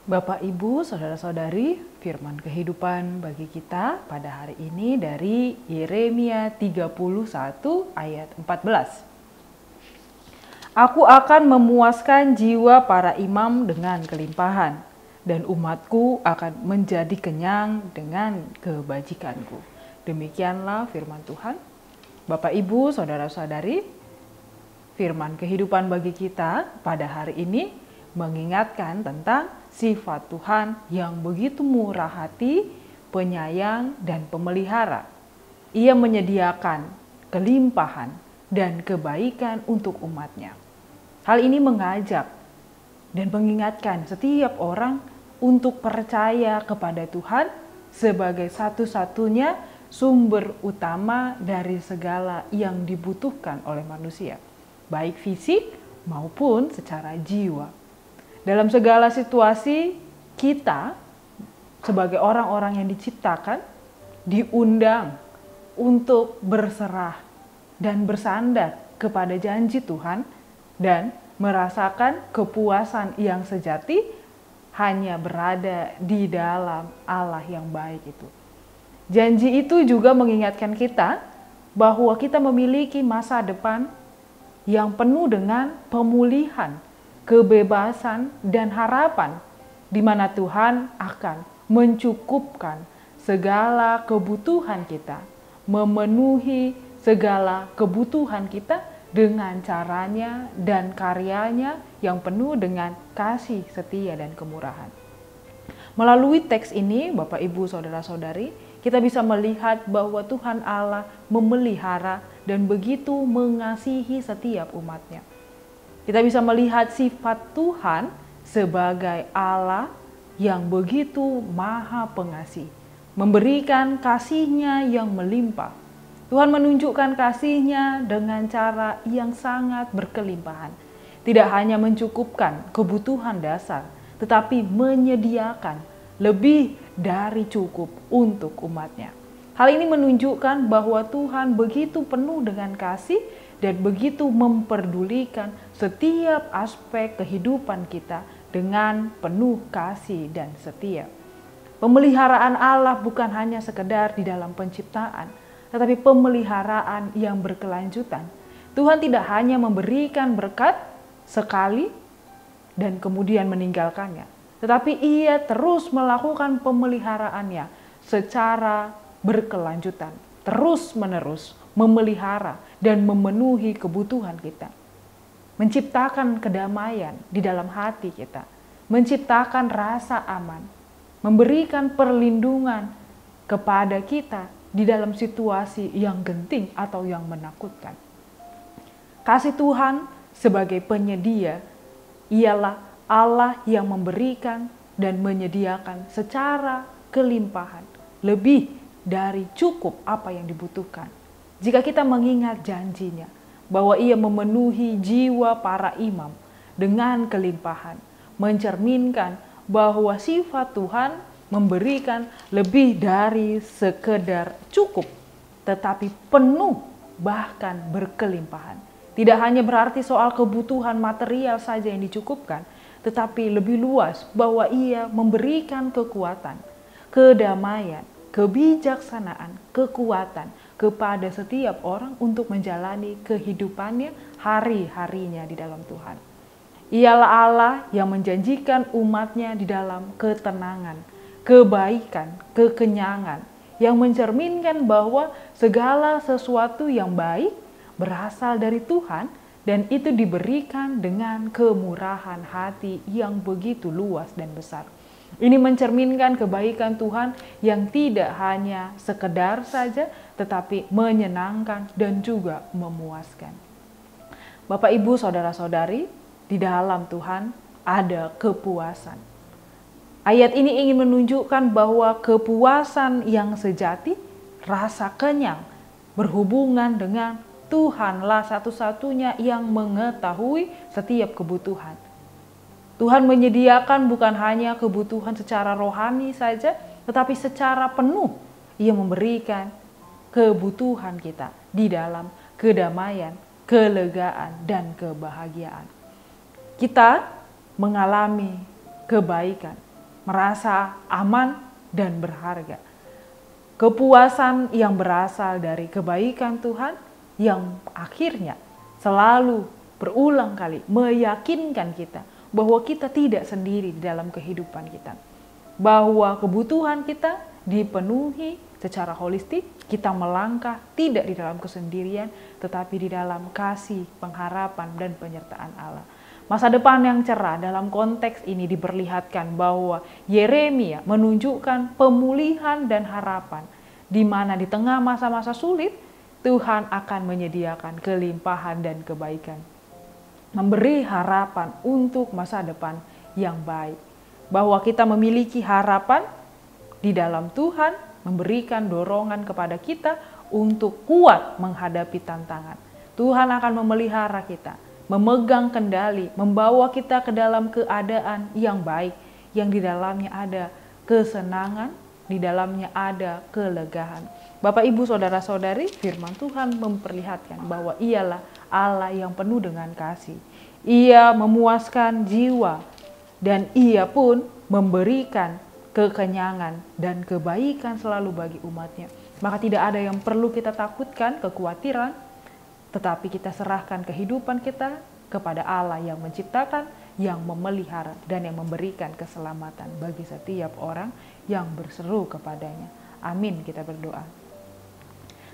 Bapak, Ibu, Saudara-saudari, firman kehidupan bagi kita pada hari ini dari Yeremia 31 ayat 14. Aku akan memuaskan jiwa para imam dengan kelimpahan, dan umatku akan menjadi kenyang dengan kebajikanku. Demikianlah firman Tuhan. Bapak, Ibu, Saudara-saudari, firman kehidupan bagi kita pada hari ini mengingatkan tentang sifat Tuhan yang begitu murah hati, penyayang, dan pemelihara. Ia menyediakan kelimpahan dan kebaikan untuk umatnya. Hal ini mengajak dan mengingatkan setiap orang untuk percaya kepada Tuhan sebagai satu-satunya sumber utama dari segala yang dibutuhkan oleh manusia, baik fisik maupun secara jiwa. Dalam segala situasi, kita sebagai orang-orang yang diciptakan diundang untuk berserah dan bersandar kepada janji Tuhan dan merasakan kepuasan yang sejati hanya berada di dalam Allah yang baik itu. Janji itu juga mengingatkan kita bahwa kita memiliki masa depan yang penuh dengan pemulihan, kebebasan, dan harapan, di mana Tuhan akan mencukupkan segala kebutuhan kita, memenuhi segala kebutuhan kita dengan caranya dan karyanya yang penuh dengan kasih, setia, dan kemurahan. Melalui teks ini, Bapak, Ibu, Saudara-saudari, kita bisa melihat bahwa Tuhan Allah memelihara dan begitu mengasihi setiap umatnya. Kita bisa melihat sifat Tuhan sebagai Allah yang begitu maha pengasih, memberikan kasih-Nya yang melimpah. Tuhan menunjukkan kasih-Nya dengan cara yang sangat berkelimpahan. Tidak hanya mencukupkan kebutuhan dasar, tetapi menyediakan lebih dari cukup untuk umat-Nya. Hal ini menunjukkan bahwa Tuhan begitu penuh dengan kasih dan begitu memperdulikan setiap aspek kehidupan kita dengan penuh kasih dan setia. Pemeliharaan Allah bukan hanya sekedar di dalam penciptaan, tetapi pemeliharaan yang berkelanjutan. Tuhan tidak hanya memberikan berkat sekali dan kemudian meninggalkannya, tetapi Ia terus melakukan pemeliharaannya secara berkelanjutan, terus-menerus memelihara dan memenuhi kebutuhan kita. Menciptakan kedamaian di dalam hati kita, menciptakan rasa aman, memberikan perlindungan kepada kita di dalam situasi yang genting atau yang menakutkan. Kasih Tuhan sebagai penyedia ialah Allah yang memberikan dan menyediakan secara kelimpahan, lebih dari cukup apa yang dibutuhkan. Jika kita mengingat janjinya bahwa Ia memenuhi jiwa para imam dengan kelimpahan, mencerminkan bahwa sifat Tuhan memberikan lebih dari sekedar cukup, tetapi penuh bahkan berkelimpahan. Tidak hanya berarti soal kebutuhan material saja yang dicukupkan, tetapi lebih luas bahwa Ia memberikan kekuatan, kedamaian, kebijaksanaan, kekuatan kepada setiap orang untuk menjalani kehidupannya hari-harinya di dalam Tuhan. Ialah Allah yang menjanjikan umat-Nya di dalam ketenangan, kebaikan, kekenyangan, yang mencerminkan bahwa segala sesuatu yang baik berasal dari Tuhan dan itu diberikan dengan kemurahan hati yang begitu luas dan besar. Ini mencerminkan kebaikan Tuhan yang tidak hanya sekedar saja, tetapi menyenangkan dan juga memuaskan. Bapak, Ibu, Saudara-saudari, di dalam Tuhan ada kepuasan. Ayat ini ingin menunjukkan bahwa kepuasan yang sejati, rasa kenyang, berhubungan dengan Tuhanlah satu-satunya yang mengetahui setiap kebutuhan. Tuhan menyediakan bukan hanya kebutuhan secara rohani saja, tetapi secara penuh Ia memberikan kebutuhan kita di dalam kedamaian, kelegaan, dan kebahagiaan. Kita mengalami kebaikan, merasa aman dan berharga. Kepuasan yang berasal dari kebaikan Tuhan yang akhirnya selalu berulang kali meyakinkan kita bahwa kita tidak sendiri di dalam kehidupan kita. Bahwa kebutuhan kita dipenuhi secara holistik, kita melangkah tidak di dalam kesendirian, tetapi di dalam kasih, pengharapan, dan penyertaan Allah. Masa depan yang cerah dalam konteks ini diperlihatkan bahwa Yeremia menunjukkan pemulihan dan harapan, di mana di tengah masa-masa sulit, Tuhan akan menyediakan kelimpahan dan kebaikan. Memberi harapan untuk masa depan yang baik. Bahwa kita memiliki harapan di dalam Tuhan, memberikan dorongan kepada kita untuk kuat menghadapi tantangan. Tuhan akan memelihara kita, memegang kendali, membawa kita ke dalam keadaan yang baik, yang di dalamnya ada kesenangan, di dalamnya ada kelegaan. Bapak, Ibu, Saudara-saudari, firman Tuhan memperlihatkan bahwa Ialah Allah yang penuh dengan kasih. Ia memuaskan jiwa dan Ia pun memberikan kekenyangan dan kebaikan selalu bagi umatnya. Maka tidak ada yang perlu kita takutkan, kekhawatiran, tetapi kita serahkan kehidupan kita kepada Allah yang menciptakan, yang memelihara, dan yang memberikan keselamatan bagi setiap orang yang berseru kepadanya. Amin, kita berdoa.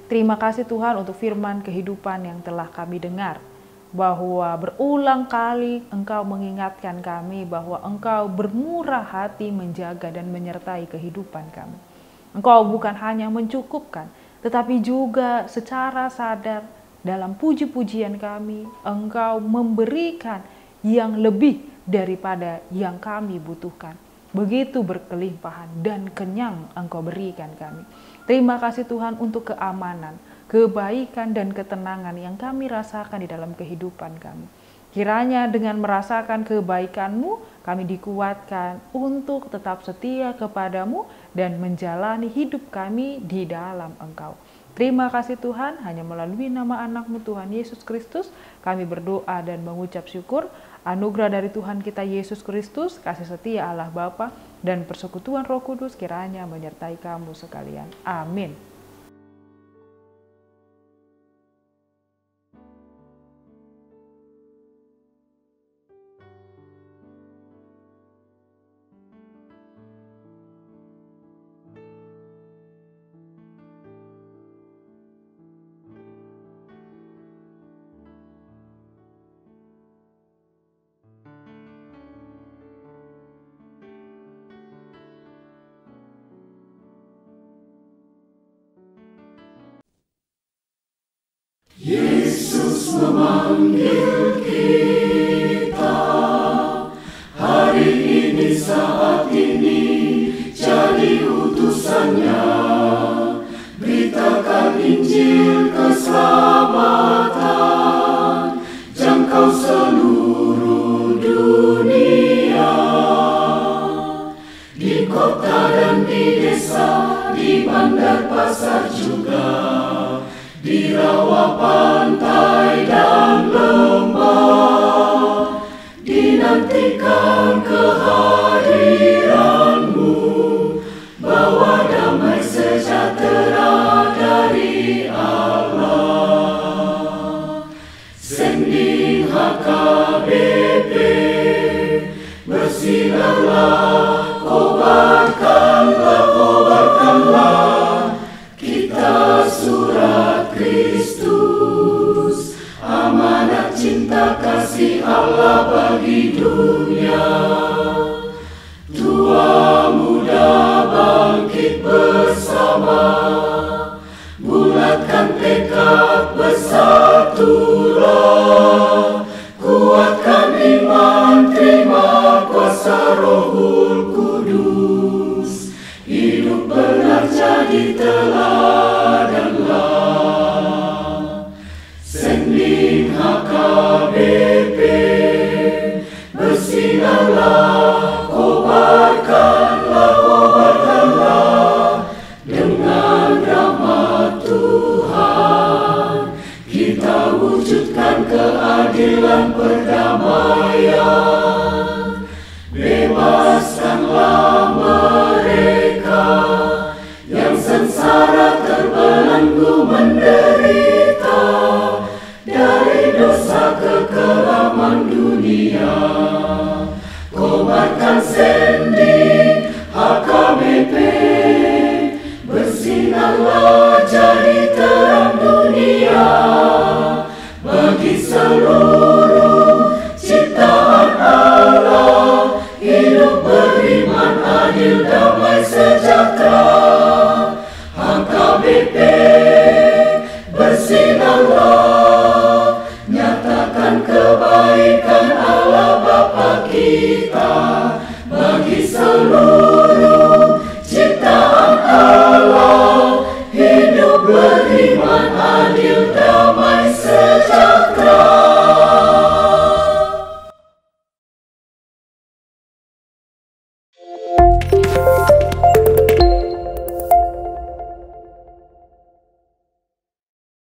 Terima kasih Tuhan untuk firman kehidupan yang telah kami dengar, bahwa berulang kali Engkau mengingatkan kami bahwa Engkau bermurah hati menjaga dan menyertai kehidupan kami. Engkau bukan hanya mencukupkan, tetapi juga secara sadar dalam puji-pujian kami, Engkau memberikan yang lebih daripada yang kami butuhkan. Begitu berkelimpahan dan kenyang Engkau berikan kami. Terima kasih Tuhan untuk keamanan, kebaikan dan ketenangan yang kami rasakan di dalam kehidupan kami. Kiranya dengan merasakan kebaikan-Mu, kami dikuatkan untuk tetap setia kepadamu dan menjalani hidup kami di dalam Engkau. Terima kasih Tuhan, hanya melalui nama anak-Mu Tuhan Yesus Kristus, kami berdoa dan mengucap syukur. Anugerah dari Tuhan kita Yesus Kristus, kasih setia Allah Bapa, dan persekutuan Roh Kudus kiranya menyertai kamu sekalian. Amin. Yesus memanggil kita hari ini, saat ini, jadi utusannya. Beritakan Injil keselamatan, jangkau seluruh dunia. Di kota dan di desa, di bandar pasar juga, di rawa pantai dan lembah, dinantikan kehadiran-Mu, bawa damai sejahtera dari Allah. Sending HKBP, bersinarlah, kobarkanlah, kita surat Kristus, amanat cinta kasih Allah bagi dunia. Tua muda bangkit bersama, bulatkan tekad, bersatulah, kuatkan iman, terima kuasa Rohul Kudus, hidup benar jadi teladanlah. Sending HKBP, bersinarlah, kobarkanlah, dengan rahmat Tuhan kita wujudkan keadilan perdamaian. Bebaskanlah dosa kekelaman dunia. Kobarkan sendi HKBP, bersinarlah jadi terang dunia bagi seluruh ciptaan Allah, hidup beriman, adil, damai, sejahtera. HKBP bersinarlah, nyatakan kebaikan Allah Bapa kita bagi seluruh